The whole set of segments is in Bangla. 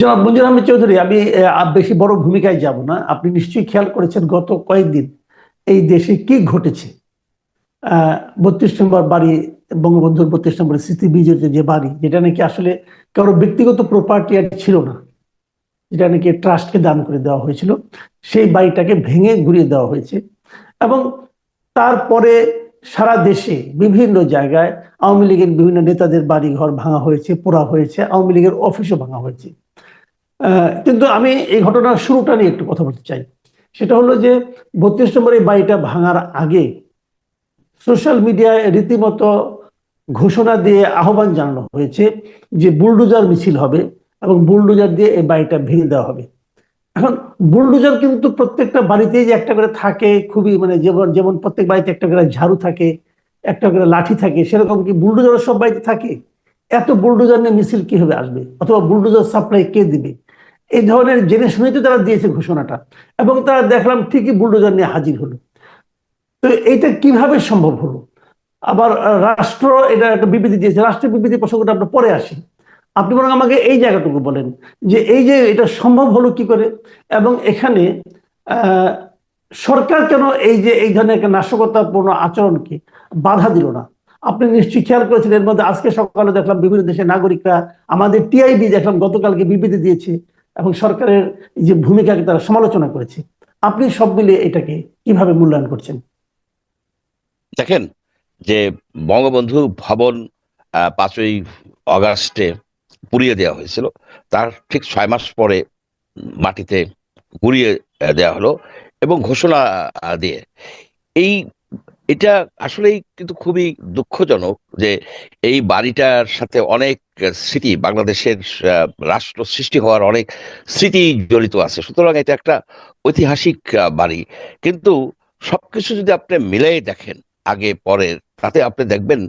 জনাব মঞ্জুর আহমেদ চৌধুরী, আমি বেশি বড় ভূমিকায় যাব না। আপনি নিশ্চয়ই খেয়াল করেছেন গত কয়েকদিন এই দেশে কি ঘটেছে। 32 নম্বর বাড়ি, বঙ্গবন্ধুর 32 নম্বর স্মৃতি বিজড়িত যে বাড়ি, যেটা নাকি আসলে কারো ব্যক্তিগত প্রপার্টি আর ছিল না, যেটা নাকি ট্রাস্টকে দান করে দেওয়া হয়েছিল, সেই বাড়িটাকে ভেঙে ঘুরিয়ে দেওয়া হয়েছে। এবং তারপরে সারা দেশে বিভিন্ন জায়গায় আওয়ামী লীগের বিভিন্ন নেতাদের বাড়ি ঘর ভাঙা হয়েছে, পোড়া হয়েছে, আওয়ামী লীগের অফিসও ভাঙা হয়েছে। কিন্তু আমি এই ঘটনার শুরুটা নিয়ে একটু কথা বলতে চাই। সেটা হলো যে 32 নম্বর এই বাড়িটা ভাঙার আগে সোশ্যাল মিডিয়ায় রীতিমতো ঘোষণা দিয়ে আহ্বান জানানো হয়েছে যে বুলডোজার মিছিল হবে এবং বুলডোজার দিয়ে এই বাড়িটা ভেঙে দেওয়া হবে। এখন বুলডোজার কিন্তু প্রত্যেকটা বাড়িতেই যে একটা করে থাকে, খুবই মানে যেমন যেমন প্রত্যেক বাড়িতে একটা করে ঝাড়ু থাকে, একটা করে লাঠি থাকে, সেরকম কি বুলডোজার সব বাড়িতে থাকে? এত বুলডোজার নিয়ে মিছিল কিভাবে আসবে, অথবা বুলডোজার সাপ্লাই কে দিবে? এই ধরনের জেনে শুনেই তো তারা দিয়েছে ঘোষণাটা, এবং তারা দেখলাম ঠিকই বুলডোজার নিয়ে হাজির হলো। তো এইটা কিভাবে সম্ভব হলো? আবার রাষ্ট্র এটা একটা বিবৃতি দিয়েছে, রাষ্ট্রের বিবৃতি প্রসঙ্গটা আমরা পরে আসি। আপনি বরং আমাকে এই জায়গাটুকু বলেন যে এই যে এটা সম্ভব হলো কি করে, এবং এখানে আহ, সরকার কেন এই যে এই ধরনের একটা নাশকতাপূর্ণ আচরণকে বাধা দিল না? আপনি নিশ্চয়ই খেয়াল করেছেন, এর মধ্যে আজকে সকালে দেখলাম বিভিন্ন দেশের নাগরিকরা, আমাদের টিআইবি দেখলাম গতকালকে বিবৃতি দিয়েছে এবং সরকারের যে ভূমিকাকে তারা সমালোচনা করেছে। আপনি সব মিলিয়ে এটাকে কিভাবে মূল্যায়ন করছেন? দেখেন যে বঙ্গবন্ধু ভবন 5ই আগস্টে পুড়িয়ে দেওয়া হয়েছিল। তার ঠিক 6 মাস পরে মাটিতে গুঁড়িয়ে দেওয়া হলো এবং ঘোষণা দিয়ে এই এটা আসলেই কিন্তু খুবই দুঃখজনক যে এই বাড়িটার সাথে অনেক স্মৃতি, বাংলাদেশের রাষ্ট্র সৃষ্টি হওয়ার অনেক স্মৃতি জড়িত আছে। সুতরাং এটা একটা ঐতিহাসিক বাড়ি। কিন্তু সবকিছু যদি আপনি মিলাই দেখেন আগে পরের, তাতে আপনি দেখবেন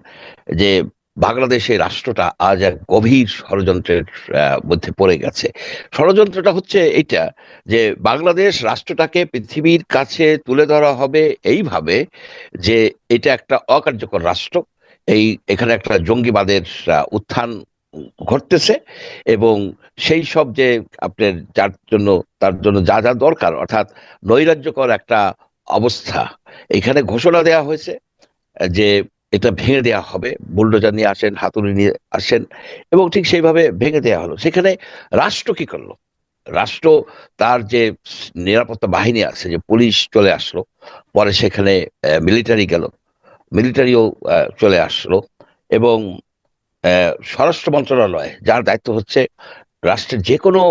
যে বাংলাদেশের রাষ্ট্রটা আজ এক গভীর ষড়যন্ত্রের মধ্যে পড়ে গেছে। ষড়যন্ত্রটা হচ্ছে এইটা যে বাংলাদেশ রাষ্ট্রটাকে পৃথিবীর কাছে তুলে ধরা হবে এইভাবে যে এটা একটা অকার্যকর রাষ্ট্র। এখানে একটা জঙ্গিবাদের উত্থান ঘটতেছে এবং সেই সব যে আপনার তার জন্য যা যা দরকার, অর্থাৎ নৈরাজ্যকর একটা অবস্থা এখানে ঘোষণা দেওয়া হয়েছে যে এটা ভেঙে দেওয়া হবে, বুলডোজার নিয়ে আসেন, হাতুড়ি নিয়ে আসেন, এবং ঠিক সেইভাবে ভেঙে দেওয়া হলো। সেখানে রাষ্ট্র কি করলো? রাষ্ট্র তার যে নিরাপত্তা বাহিনী আছে, যে পুলিশ চলে আসলো, পরে সেখানে মিলিটারি গেল, মিলিটারিও চলে আসলো, এবং স্বরাষ্ট্র মন্ত্রণালয়, যার দায়িত্ব হচ্ছে রাষ্ট্রের যে কোনো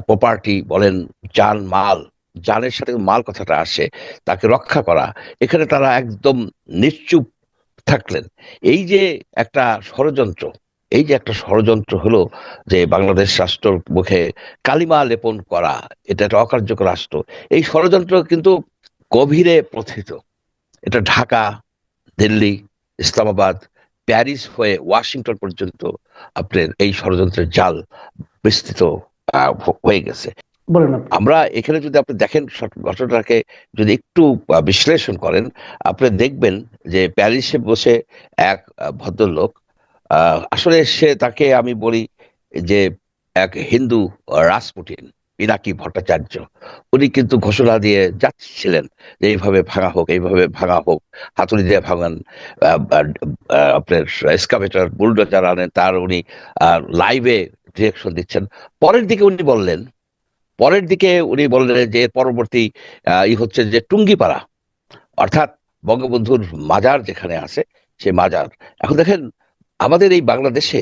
প্রপার্টি বলেন, যান মাল, যানের সাথে মাল কথাটা আসে, তাকে রক্ষা করা, এখানে তারা একদম নিশ্চুপ থাকলেন। এই যে একটা ষড়যন্ত্র, এই যে একটা ষড়যন্ত্র হলো যে বাংলাদেশ রাষ্ট্রের মুখে কালিমা লেপন করা, এটা একটা অকার্যকর রাষ্ট্র। এই ষড়যন্ত্র কিন্তু গভীরে প্রথিত। এটা ঢাকা, দিল্লি, ইসলামাবাদ, প্যারিস হয়ে ওয়াশিংটন পর্যন্ত আপনার এই ষড়যন্ত্রের জাল বিস্তৃত হয়ে গেছে। বলেন আপনি। আমরা এখানে যদি আপনি দেখেন ঘটনাটাকে, যদি একটু বিশ্লেষণ করেন, আপনি দেখবেন যে প্যারিসে বসে এক ভদ্রলোক, আসলে তাকে আমি বলি যে এক হিন্দু রাসপুটিন, পিনাকি ভট্টাচার্য, উনি কিন্তু ঘোষণা দিয়ে যাচ্ছিলেন যে এইভাবে ভাঙা হোক, এইভাবে ভাঙা হোক, হাতুড়ি দিয়ে ভাঙান, আপনার এক্সকাভেটর বুলডোজার আনেন, তার উনি লাইভে ডিরেকশন দিচ্ছেন। পরের দিকে উনি বললেন যে এর পরবর্তী হচ্ছে যে টুঙ্গিপাড়া, অর্থাৎ বঙ্গবন্ধুর মাজার যেখানে আছে, সেই মাজার। এখন দেখেন আমাদের এই বাংলাদেশে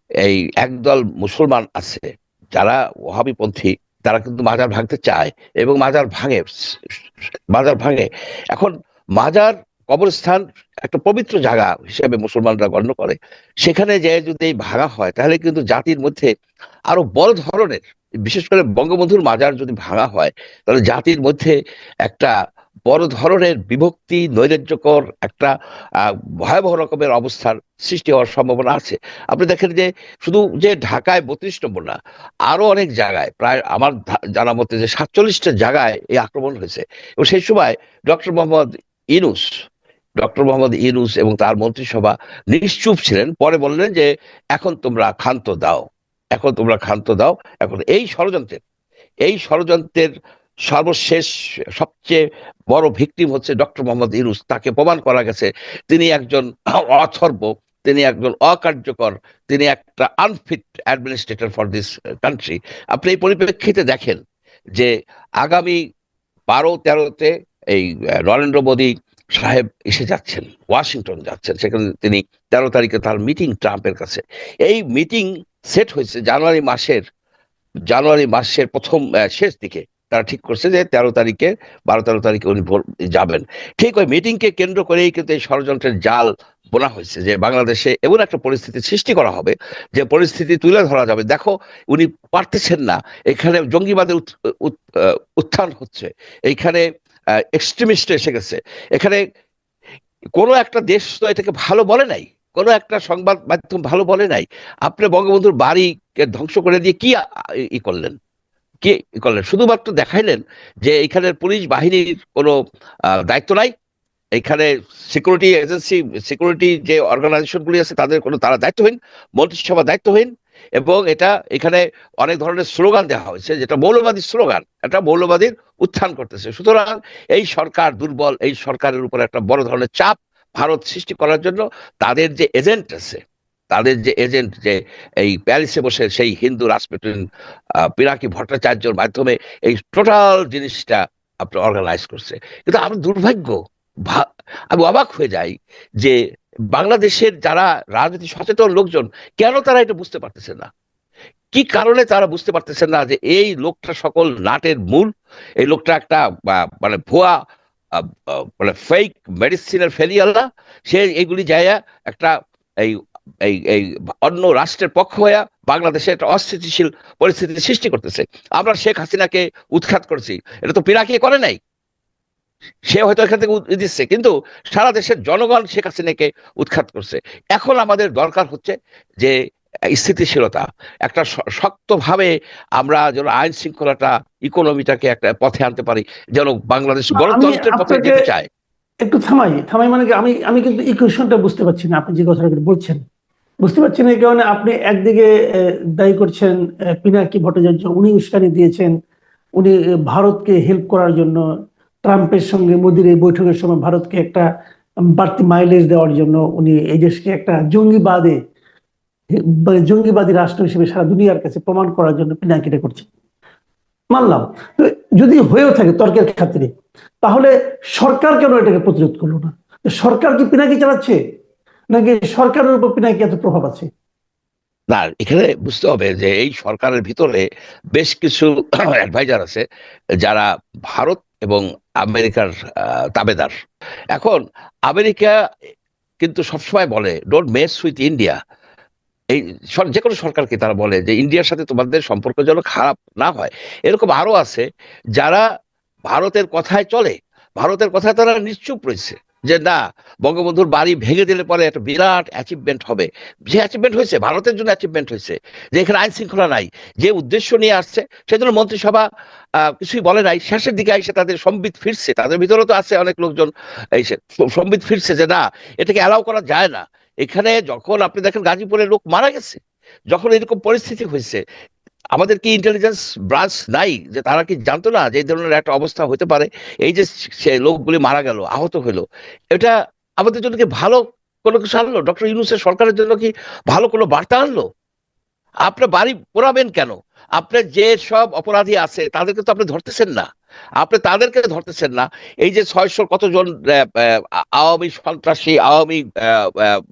এই একদল মুসলমান আছে যারা ওহাবিপন্থী, তারা কিন্তু মাজার ভাঙতে চায় এবং মাজার ভাঙে। এখন মাজার, কবরস্থান একটা পবিত্র জায়গা হিসেবে মুসলমানরা গণ্য করে। সেখানে যে যদি ভাঙা হয় তাহলে কিন্তু জাতির মধ্যে আরো বড় ধরনের, বিশেষ করে বঙ্গবন্ধুর মাজার যদি ভাঙা হয়, তাহলে জাতির মধ্যে একটা বড় ধরনের বিভক্তি, নৈরাজ্যকর একটা ভয়াবহ রকমের অবস্থার সৃষ্টি হওয়ার সম্ভাবনা আছে। আপনি দেখেন যে শুধু যে ঢাকায় 32 নম্বর না, আরো অনেক জায়গায়, প্রায় আমার জানা মতে যে 47টা জায়গায় এই আক্রমণ হয়েছে। এবং সেই সময় ডক্টর মোহাম্মদ ইনুস ডক্টর মোহাম্মদ ইনুস এবং তার মন্ত্রিসভা নিশ্চুপ ছিলেন। পরে বললেন যে এখন তোমরা ক্ষান্ত দাও, এখন তোমরা ক্ষান্ত দাও। এখন এই ষড়যন্ত্রের সর্বশেষ সবচেয়ে বড় ভিকটিম হচ্ছে ডক্টর মোহাম্মদ ইউনূস। তাকে প্রমাণ করা গেছে তিনি একজন অথর্ব, তিনি একজন অকার্যকর, তিনি একটা unfit administrator for this country. আপনি এই পরিপ্রেক্ষিতে দেখেন যে আগামী 12-13-তে এই নরেন্দ্র মোদী সাহেব এসে যাচ্ছেন, ওয়াশিংটন যাচ্ছেন, সেখানে তিনি 13 তারিখে তার মিটিং ট্রাম্পের কাছে। এই মিটিং সেট হয়েছে জানুয়ারি মাসের প্রথম শেষ দিকে। তারা ঠিক করছে যে 13 তারিখে, 12-13 তারিখে উনি যাবেন। ঠিক ওই মিটিংকে কেন্দ্র করেই কিন্তু এই ষড়যন্ত্রের জাল বোনা হয়েছে যে বাংলাদেশে এমন একটা পরিস্থিতি সৃষ্টি করা হবে, যে পরিস্থিতি তুলে ধরা যাবে। দেখো, উনি পারতেছেন না, এখানে জঙ্গিবাদের উত্থান হচ্ছে, এইখানে এক্সট্রিমিস্ট এসে গেছে, এখানে কোনো একটা দেশ তো এটাকে ভালো বলে নাই, কোনো একটা সংবাদ মাধ্যম ভালো বলে নাই। আপনি বঙ্গবন্ধুর বাড়িকে ধ্বংস করে দিয়ে কি ই করলেন, কি করলেন? শুধুমাত্র দেখাইলেন যে এখানের পুলিশ বাহিনীর কোনো দায়িত্ব নাই, এখানে সিকিউরিটি এজেন্সি, সিকিউরিটি যে অর্গানাইজেশনগুলি আছে তারা দায়িত্বহীন, মন্ত্রিসভা দায়িত্বহীন। এবং এখানে অনেক ধরনের স্লোগান দেওয়া হয়েছে, যেটা মৌলবাদী স্লোগান, একটা মৌলবাদীর উত্থান করতেছে। সুতরাং এই সরকার দুর্বল, এই সরকারের উপর একটা বড় ধরনের চাপ ভারত সৃষ্টি করার জন্য তাদের যে এজেন্ট আছে, যে এই প্যারিসে বসে সেই হিন্দু রাজপুটিন পিনাকি ভট্টাচার্যর মাধ্যমে এই টোটাল জিনিসটা আপনার অর্গানাইজ করছে। কিন্তু আমার দুর্ভাগ্য, আমি অবাক হয়ে যাই যে বাংলাদেশের যারা রাজনীতি সচেতন লোকজন, কেন তারা এটা বুঝতে পারতেছে না? কি কারণে তারা বুঝতে পারতেছেন না যে এই লোকটা সকল নাটের মূল? এই লোকটা একটা মানে ভুয়া, মানে ফেক মেডিসিনের ফেরিয়ালা। সে এইগুলি যাইয়া একটা এই এই এই অন্য রাষ্ট্রের পক্ষ হইয়া বাংলাদেশে একটা অস্থিতিশীল পরিস্থিতি সৃষ্টি করতেছে। আমরা শেখ হাসিনাকে উৎখাত করেছি, এটা তো পিনাকি করে নাই, সে হয়তো এখান থেকে দিচ্ছে, কিন্তু সারা দেশের জনগণ শেখ হাসিনাকে উৎখাত করছে। এখন আমাদের দরকার হচ্ছে যে স্থিতিশীলতা, একটা শক্তভাবে আমরা যেন আইন শৃঙ্খলাটা, ইকোনমিটাকে একটা পথে আনতে পারি, যেন বাংলাদেশ আমি গণতন্ত্রের পথে আপনাকে যেতে চায়। একটু থামাই মানে কি, আমি কিন্তু ইকুয়েশনটা বুঝতে পারছি না, আপনি যে কথাটা বলছেন বুঝতে পারছেন। এই কারণে আপনি একদিকে দায়ী করছেন পিনাকি ভট্টাচার্য, উনি উস্কানি দিয়েছেন, উনি ভারতকে হেল্প করার জন্য ট্রাম্পের সঙ্গে মোদির এই বৈঠকের সময় ভারতকে একটা বাড়তি মাইলেজ দেওয়ার জন্য উনি এই দেশকে একটা জঙ্গিবাদী রাষ্ট্র হিসেবে সারা দুনিয়ার কাছে প্রমাণ করার জন্য পিনাকিটা করছেন, মানলাম। তো যদি হয়েও থাকে তর্কের খাতিরে, তাহলে সরকার কেন এটাকে প্রতিরোধ করলো না? সরকার কি পিনাকি চালাচ্ছে, নাকি সরকারের উপর পিনাকি এত প্রভাব আছে? না, এখানে বুঝতে হবে যে এই সরকারের ভিতরে বেশ কিছু অ্যাডভাইজার আছে যারা ভারত এবং আমেরিকার তাবেদার। এখন আমেরিকা কিন্তু সবসময় বলে ডোন্ট মেস উইথ ইন্ডিয়া। এই যে কোনো সরকারকে তারা বলে যে ইন্ডিয়ার সাথে তোমাদের সম্পর্ক যেন খারাপ না হয়। এরকম আরো আছে যারা ভারতের কথায় চলে, ভারতের কথায় তারা নিশ্চুপ রয়েছে যে না, বঙ্গবন্ধুর বাড়ি ভেঙে দিলে পরে একটা বিরাট অ্যাচিভমেন্ট হবে। যে অ্যাচিভমেন্ট হয়েছে, ভারতের জন্য অ্যাচিভমেন্ট হয়েছে যে এখানে আইন শৃঙ্খলা নাই, যে উদ্দেশ্য নিয়ে আসছে সেজন্য মন্ত্রিসভা কিছুই বলে নাই। শেষের দিকে এসে তাদের সম্বিত ফিরছে, তাদের ভিতরে তো আছে অনেক লোকজন এসে সম্বিত ফিরছে যে না, এটাকে অ্যালাউ করা যায় না। এখানে যখন আপনি দেখেন গাজীপুরের লোক মারা গেছে, যখন এরকম পরিস্থিতি হয়েছে, আমাদের কি ইন্টেলিজেন্স ব্রাঞ্চ নাই যে তারা কি জানতো না যে এই ধরনের একটা অবস্থা হতে পারে? এই যে সে লোকগুলি মারা গেল, আহত হলো, এটা আমাদের জন্য কি ভালো কোনো কিছু আনলো? ডক্টর ইউনূসের সরকারের জন্য কি ভালো কোনো বার্তা আনলো? আপনার বাড়ি পোড়াবেন কেন? আপনার যে সব অপরাধী আছে তাদেরকে তো আপনি ধরতেছেন না, আপনি তাদেরকে ধরতেছেন না। এই যে 600 কতজন আওয়ামী সন্ত্রাসী, আওয়ামী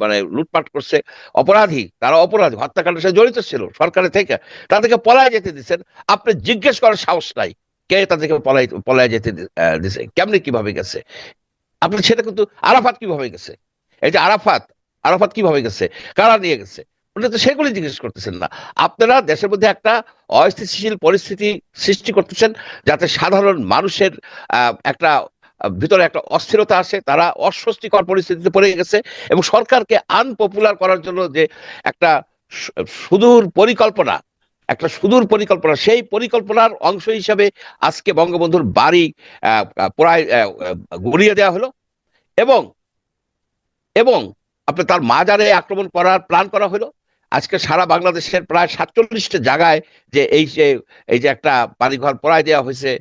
মানে লুটপাট করছে অপরাধী, তারা অপরাধী, হত্যাকাণ্ডের সাথে জড়িত ছিল, সরকারের থেকে তাদেরকে পলায় যেতে দিচ্ছেন। আপনি জিজ্ঞেস করার সাহস নাই কে তাদেরকে পলায় যেতে দিছে, কেমনি কিভাবে গেছে? আপনার সেটা কিন্তু আরাফাত কিভাবে গেছে, এই যে আরাফাত কিভাবে গেছে, কারা নিয়ে গেছে, উনি তো সেগুলি জিজ্ঞেস করতেছেন না। আপনারা দেশের মধ্যে একটা অস্থিতিশীল পরিস্থিতি সৃষ্টি করতেছেন, যাতে সাধারণ মানুষের একটা ভিতরে একটা অস্থিরতা আসে, তারা অস্বস্তিকর পরিস্থিতিতে পড়ে গেছে। এবং সরকারকে আনপপুলার করার জন্য যে একটা সুদূর পরিকল্পনা, সেই পরিকল্পনার অংশ হিসাবে আজকে বঙ্গবন্ধুর বাড়ি প্রায় গুড়িয়ে দেওয়া হলো, এবং এবং আপনার তার মাজারে আক্রমণ করার প্ল্যান করা হলো। আজকে সারা বাংলাদেশের প্রায় 47টা জায়গায় যে এই যে একটা বাড়িঘর পড়ায় দেওয়া হয়েছে,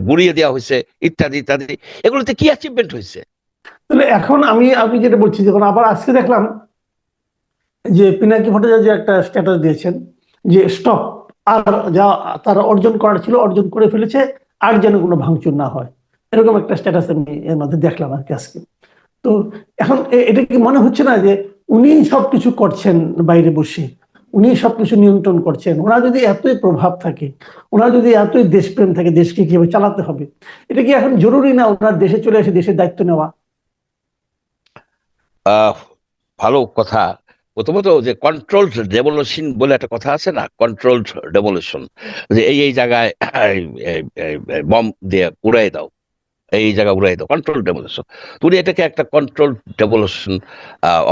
গুড়িয়ে দেওয়া হয়েছে, ইত্যাদি ইত্যাদি, এগুলোতে কি অ্যাচিভমেন্ট হয়েছে? তাহলে এখন আমি যেটা বলছি, যখন আবার আজকে দেখলাম যে পিনাকি ভট্টাচার্য যে একটা স্ট্যাটাস দিয়েছেন যে স্টপ, আর যা তারা অর্জন করার ছিল অর্জন করে ফেলেছে, আর যেন কোনো ভাঙচুর না হয়, এরকম একটা স্ট্যাটাস আমি এর মধ্যে দেখলাম আর কি আজকে। তো এখন এটা কি মনে হচ্ছে না যে উনি সবকিছু করছেন বাইরে বসে, উনি সবকিছু নিয়ন্ত্রণ করছেন? ওনার যদি এতই প্রভাব থাকে, ওনার যদি এতই দেশপ্রেম থাকে, দেশকে কিভাবে চালাতে হবে, এটা কি এখন জরুরি না ওনার দেশে চলে এসে দেশের দায়িত্ব নেওয়া? আহ ভালো কথা। প্রথমত যে কন্ট্রোলড ডেভলিউশন বলে একটা কথা আছে না, কন্ট্রোলড ডেভলিউশন, যে এই জায়গায় বম দিয়ে উড়াই দাও, এই জায়গা উড়াই দাও, কন্ট্রোল ডেভলিউশন। উনি এটাকে একটা কন্ট্রোল ডেভলিউশন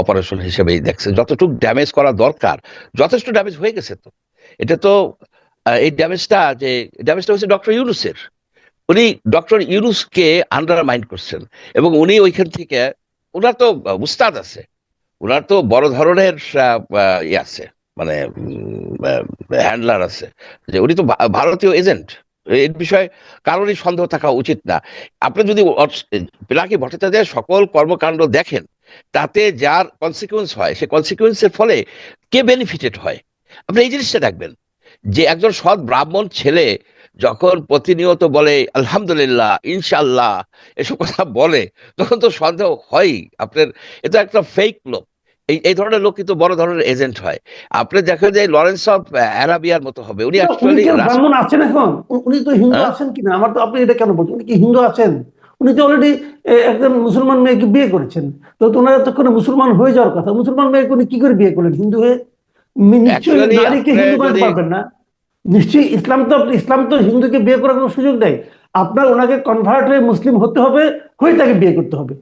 অপারেশন হিসেবেই দেখছে। যতটুকু ড্যামেজ করা দরকার যথেষ্ট ড্যামেজ হয়ে গেছে। তো এটা তো এই ড্যামেজটা হচ্ছে ডক্টর ইউনূসের। উনি ডক্টর ইউনূসকে আন্ডারমাইন করছেন, এবং উনি ওইখান থেকে, ওনার তো উস্তাদ আছে, ওনার তো বড় ধরনের ইয়ে আছে, মানে হ্যান্ডলার আছে, যে উনি তো ভারতীয় এজেন্ট। এর বিষয়ে কারোরই সন্দেহ থাকা উচিত না। আপনি যদি পিনাকি ভট্টাচার্যের সকল কর্মকাণ্ড দেখেন, তাতে যার কনসিকুয়েন্স হয়, সে কনসিকুয়েন্সের ফলে কে বেনিফিটেড হয়, আপনি এই জিনিসটা দেখবেন। যে একজন সৎ ব্রাহ্মণ ছেলে যখন প্রতিনিয়ত বলে আলহামদুলিল্লাহ, ইনশাল্লাহ, এসব কথা বলে, তখন তো সন্দেহ হয়ই আপনার এটা একটা ফেক লোক। এই এই ধরনের লোক কিন্তু বড় ধরনের এজেন্ট হয়। আপনি দেখেন যে লরেন্স অফ অ্যারাবিয়ার মতো হবে উনি উনি অ্যাকচুয়ালি কি ব্রাহ্মণ আছেন এখন? উনি তো হিন্দু হ্যাঁ, আছেন কিনা, আমার তো, আপনি এটা কেন বলছেন? উনি কি হিন্দু আছেন? উনি তো অলরেডি একজন মুসলমান মেয়েকে বিয়ে করেছেন। তো ওনারা তো কোনো মুসলমান হয়ে যাওয়ার কথা, মুসলমান মেয়েকে উনি কি করে বিয়ে করলেন হিন্দু হয়ে? নিশ্চয়ই অ্যাকচুয়ালি নারীকে আপনি হিন্দু বানাতে যদি পারবেন না। নিশ্চয়ই ইসলাম তো হিন্দুকে বিয়ে করার কোনো সুযোগ দেয়। আপনার ওনাকে কনভার্ট হয়ে মুসলিম হতে হবে, হয়ে তাকে বিয়ে করতে হবে।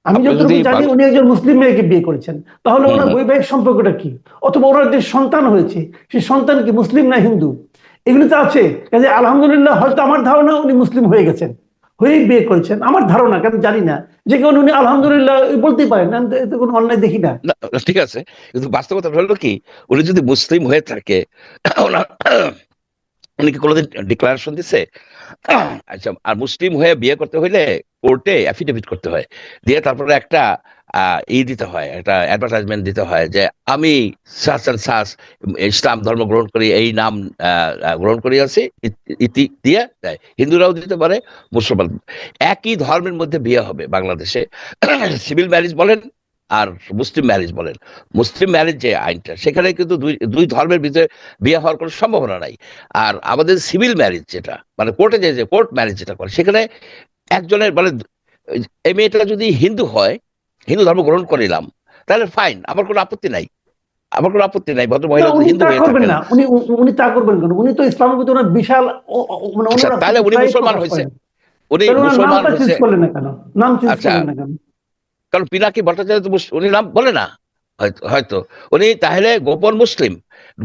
আমি আপনি যদি যতটুকু জানি উনি একজন মুসলিম মেয়েকে বিয়ে করেছেন। তাহলে হুম ওনার হুম বৈবাহিক সম্পর্কটা কি? অথবা ওনার যে সন্তান হয়েছে, সেই সন্তান কি মুসলিম না হিন্দু? এগুলো তো আছে। কাজে আলহামদুলিল্লাহ, হয়তো আমার ধারণা উনি মুসলিম হয়ে গেছেন, হয়েই বিয়ে করেছেন, আমার ধারণা, কারণ জানি না। যে কারণে উনি আলহামদুলিল্লাহ বলতেই পারেন, আমি তো এতে কোনো অন্যায় দেখি না। না, ঠিক আছে, কিন্তু বাস্তবতা হলো কি, উনি যদি মুসলিম হয়ে থাকে, ওনার উনি কি কোনোদিন ডিক্লারেশন দিছে? আচ্ছা, আর মুসলিম হয়ে বিয়ে করতে হইলে কোর্টে অ্যাফিডেভিট করতে হয়, দিয়ে তারপরে একটা দিতে হয়, একটা অ্যাডভার্টাইজমেন্ট দিতে হয় যে আমি সাস অ্যান্ড সাস ইসলাম ধর্ম গ্রহণ করি, এই নাম গ্রহণ করি আছি, ইতি দিয়ে দেয়। হিন্দুরাও দিতে পারে, মুসলমান। একই ধর্মের মধ্যে বিয়ে হবে বাংলাদেশে, সিভিল ম্যারেজ বলেন আর মুসলিম ম্যারেজ বলেন। মুসলিম ম্যারেজ যে আইনটা, সেখানে কিন্তু দুই দুই ধর্মের ভিতরে বিয়ে হওয়ার কোনো সম্ভাবনা নাই। আর আমাদের সিভিল ম্যারেজ যেটা, মানে কোর্টে যে কোর্ট ম্যারেজ যেটা করে, সেখানে একজনের মানে এই মেয়েটা যদি হিন্দু হয়, হিন্দু ধর্ম গ্রহণ করিলাম, তাহলে ফাইন, আমার কোনো আপত্তি নাই, আমার কোনো আপত্তি নাই, ভদ্র না, মহিলা যদি উনি হিন্দু তা হয়ে করবেন থাকেন। না। উনি তা করবেন কেন? উনি তো ইসলামের প্রতি ওনার বিশাল মানে আচ্ছা, অন্যরকম তাহলে উনি প্রায় মুসলমান প্রকাশ হয়েছে, করেন। উনি তাহলে ওনার মুসলমান নামটা চুজ হয়েছে। করলেন না কেন? নাম চুজ আচ্ছা, করলেন না কেন? কারণ পিনাকি ভট্টাচার্য তো উনি নাম বলে না, হয়তো হয়তো উনি তাহলে গোপন মুসলিম,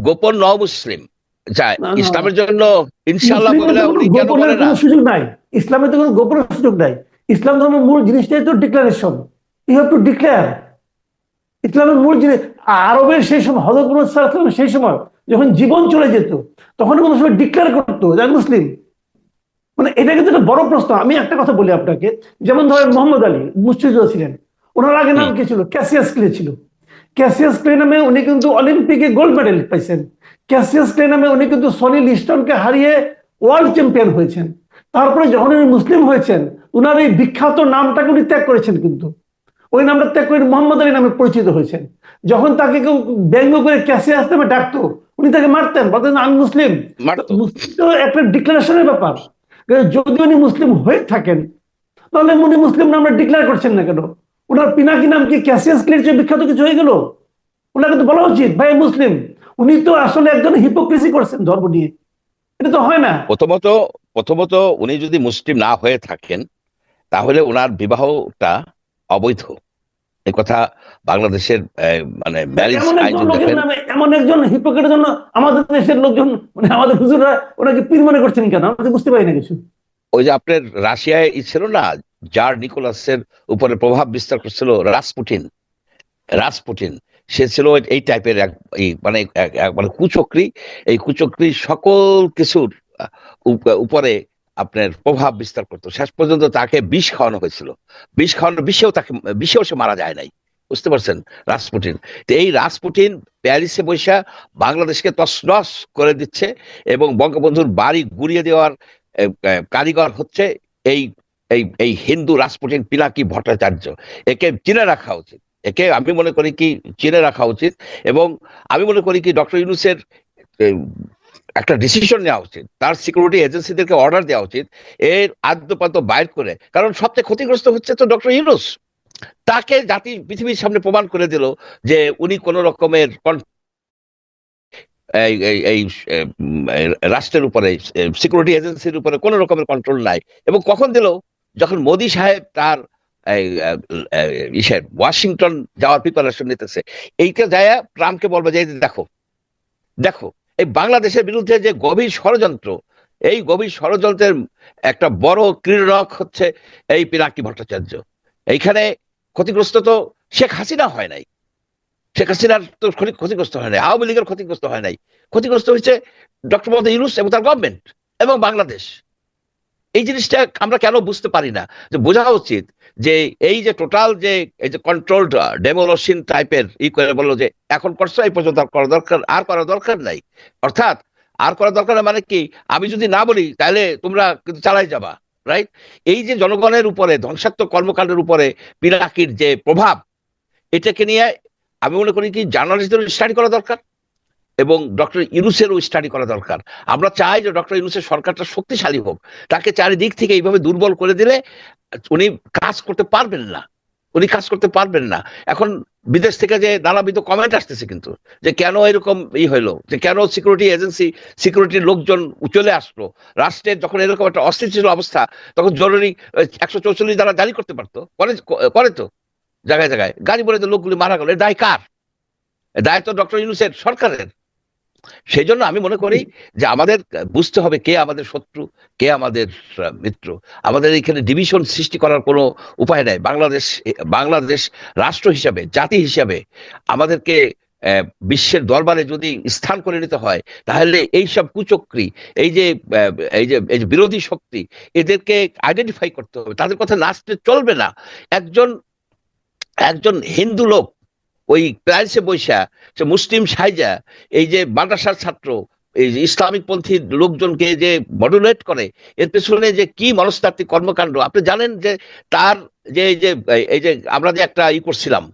গোপন ন মুসলিম যায় না, না, ইসলামের জন্য ইনশাল্লাহ মুসলিমের বলে, তো কোনো উনি কেন গোপনের বলে না? কোনো সুযোগ নাই। ইসলামে তো কোনো গোপনের সুযোগ নাই। ইসলাম ধর্মের মূল জিনিসটাই তো declaration. You have to declare. ইসলামের মূল জিনিস, আরবের সেই সময় হযরত মুহাম্মদ সাল্লাল্লাহু আলাইহি ওয়াসাল্লাম সেই সময় যখন জীবন চলে যেত, তখন কোনো সময় ডিক্লেয়ার করতো যে আমি মুসলিম। মানে এটা কিন্তু একটা বড় প্রশ্ন। আমি একটা কথা বলি আপনাকে, যেমন ধরেন মোহাম্মদ আলী মুক্তিযোদ্ধা ছিলেন, ওনার আগে নাম হুম, কি ছিল? ক্যাসিয়াস ক্লে ছিল। ক্যাসিয়াস ক্লে নামে উনি কিন্তু অলিম্পিকে গোল্ড মেডেল পাইছেন। ক্যাসিয়াস ক্লে নামে উনি কিন্তু সনি লিস্টনকে হারিয়ে ওয়ার্ল্ড চ্যাম্পিয়ন হয়েছেন। তারপরে যখন উনি মুসলিম হয়েছেন, উনার এই বিখ্যাত নামটাকে উনি ত্যাগ করেছেন, কিন্তু ওই নামটা ত্যাগ করে মোহাম্মদ আলী নামে পরিচিত হয়েছেন। যখন তাকে কেউ ব্যঙ্গ করে ক্যাসিয়াস নামে ডাকতো, উনি তাকে মারতেন, বলতেন আমি মুসলিম। তো মারতো। মুসলিম তো একটা ডিক্লারেশনের ব্যাপার। যদি উনি মুসলিম হয়ে থাকেন, তাহলে উনি মুসলিম নামটা ডিক্লেয়ার করছেন না কেন? ওনার পিনাকি নাম কি ক্যাসিয়াস ক্লের চেয়ে বিখ্যাত কিছু হয়ে গেল? ওনাকে তো বলা উচিত ভাই মুসলিম। উনি তো আসলে একজন হিপোক্রেসি করছেন ধর্ম নিয়ে। এটা তো হয় না। প্রথমত প্রথমত উনি যদি মুসলিম না হয়ে থাকেন, তাহলে ওনার বিবাহটা অবৈধ। এই কথা বাংলাদেশের মানে ম্যারেজ এমন আইন একজন যদি লোকের দেখেন। নামে এমন একজন হিপোক্রেটের জন্য আমাদের দেশের লোকজন, মানে আমাদের হুজুররা ওনাকে পীর মনে করছেন কেন? আমি তো বুঝতে পারি না কিছু। ওই যে আপনার রাশিয়ায় ছিল না, জার নিকোলাসের উপরে প্রভাব বিস্তার করছিল রাসপুটিন, রাসপুটিন সে ছিল এই টাইপের মানে কুচক্রী। এই কুচক্রী সকল কিছুর উপরে আপনার প্রভাব বিস্তার করতো। শেষ পর্যন্ত তাকে বিষ খাওয়ানো হয়েছিল। বিষ খাওয়ানোর বিষেও সে মারা যায় নাই, বুঝতে পারছেন? রাসপুটিন। তো এই রাসপুটিন প্যারিসে বৈশা বাংলাদেশকে তছনছ করে দিচ্ছে, এবং বঙ্গবন্ধুর বাড়ি গুড়িয়ে দেওয়ার কারিগর হচ্ছে এই এই এই হিন্দু রাসপুটিন পিনাকি ভট্টাচার্য। একে চিনে রাখা উচিত। একে আমি মনে করি কি চিনে রাখা উচিত। এবং আমি মনে করি কি ডক্টর ইউনূসের একটা ডিসিশন নেওয়া উচিত, তার সিকিউরিটি এজেন্সিদেরকে অর্ডার দেওয়া উচিত এর আদ্যপান্ত বাইর করে। কারণ সবচেয়ে ক্ষতিগ্রস্ত হচ্ছে তো ডক্টর ইউনূস। তাকে জাতি পৃথিবীর সামনে প্রমাণ করে দিল যে উনি কোন রকমের এই এই এই রাষ্ট্রের উপরে, সিকিউরিটি এজেন্সির উপরে কোন রকমের কন্ট্রোল নাই। এবং কখন দিল? যখন মোদি সাহেব তার ওয়াশিংটন যাওয়ার প্রিপারেশন নিতেছে। এইটা যায় ট্রাম্পকে বলবে যে দেখো দেখো এই বাংলাদেশের বিরুদ্ধে যে গভীর ষড়যন্ত্র, এই গভীর ষড়যন্ত্রের একটা বড় ক্রীড়ক হচ্ছে এই পিনাকি ভট্টাচার্য। এইখানে ক্ষতিগ্রস্ত তো শেখ হাসিনা হয় নাই, শেখ হাসিনার তো ক্ষতিগ্রস্ত হয় নাই, আওয়ামী লীগের ক্ষতিগ্রস্ত হয় নাই, ক্ষতিগ্রস্ত হয়েছে ডক্টর মোহাম্মদ ইউনূস এবং তার গভর্নমেন্ট এবং বাংলাদেশ। এই জিনিসটা আমরা কেন বুঝতে পারি না? যে বোঝা উচিত যে এই যে টোটাল যে এই যে কন্ট্রোলড ডেমোলিশন টাইপের করে বললো যে এখন করছো, এই পর্যন্ত আর করার দরকার নাই। অর্থাৎ আর করার দরকার নাই মানে কি, আমি যদি না বলি তাহলে তোমরা কিন্তু চালাই যাবা, রাইট? এই যে জনগণের উপরে ধ্বংসাত্মক কর্মকাণ্ডের উপরে পিনাকির যে প্রভাব, এটাকে নিয়ে আমি মনে করি কি জার্নালিস্টদের স্টাডি করা দরকার এবং ডক্টর ইউনূসেরও স্টাডি করা দরকার। আমরা চাই যে ডক্টর ইউনূসের সরকারটা শক্তিশালী হোক। তাকে চারিদিক থেকে এইভাবে দুর্বল করে দিলে উনি কাজ করতে পারবেন না, উনি কাজ করতে পারবেন না। এখন বিদেশ থেকে যে নানাবিধ কমেন্ট আসতেছে কিন্তু, যে কেন এরকম হইলো, যে কেন সিকিউরিটি এজেন্সি সিকিউরিটির লোকজন চলে আসলো রাষ্ট্রের, যখন এরকম একটা অস্থিতিশীল অবস্থা, তখন জরুরি 144 দ্বারা জারি করতে পারতো। করে তো জায়গায় জায়গায় গাড়ি বলে তো লোকগুলি মারা গেল। এর দায় কার? দায় তো ডক্টর ইউনূসের, সরকারের। সেই জন্য আমি মনে করি যে আমাদের বুঝতে হবে কে আমাদের শত্রু, কে আমাদের মিত্র। আমাদের এখানে ডিভিশন সৃষ্টি করার কোনো উপায় নাই। বাংলাদেশ রাষ্ট্র হিসাবে, জাতি হিসাবে আমাদেরকে বিশ্বের দরবারে যদি স্থান করে নিতে হয়, তাহলে এই সব কুচক্রী, এই যে বিরোধী শক্তি, এদেরকে আইডেন্টিফাই করতে হবে। তাদের কথা নাচতে চলবে না। একজন একজন হিন্দু লোক ওই প্যারিসে বৈশা, সে মুসলিম সাইজা, এই যে মাদ্রাসার ছাত্র, এই যে ইসলামিক পন্থী লোকজনকে যে মডুলেট করে, এর পেছনে যে কি মনস্তাত্ত্বিক কর্মকাণ্ড আপনি জানেন? যে তার যে এই যে আমরা যে একটা করছিলাম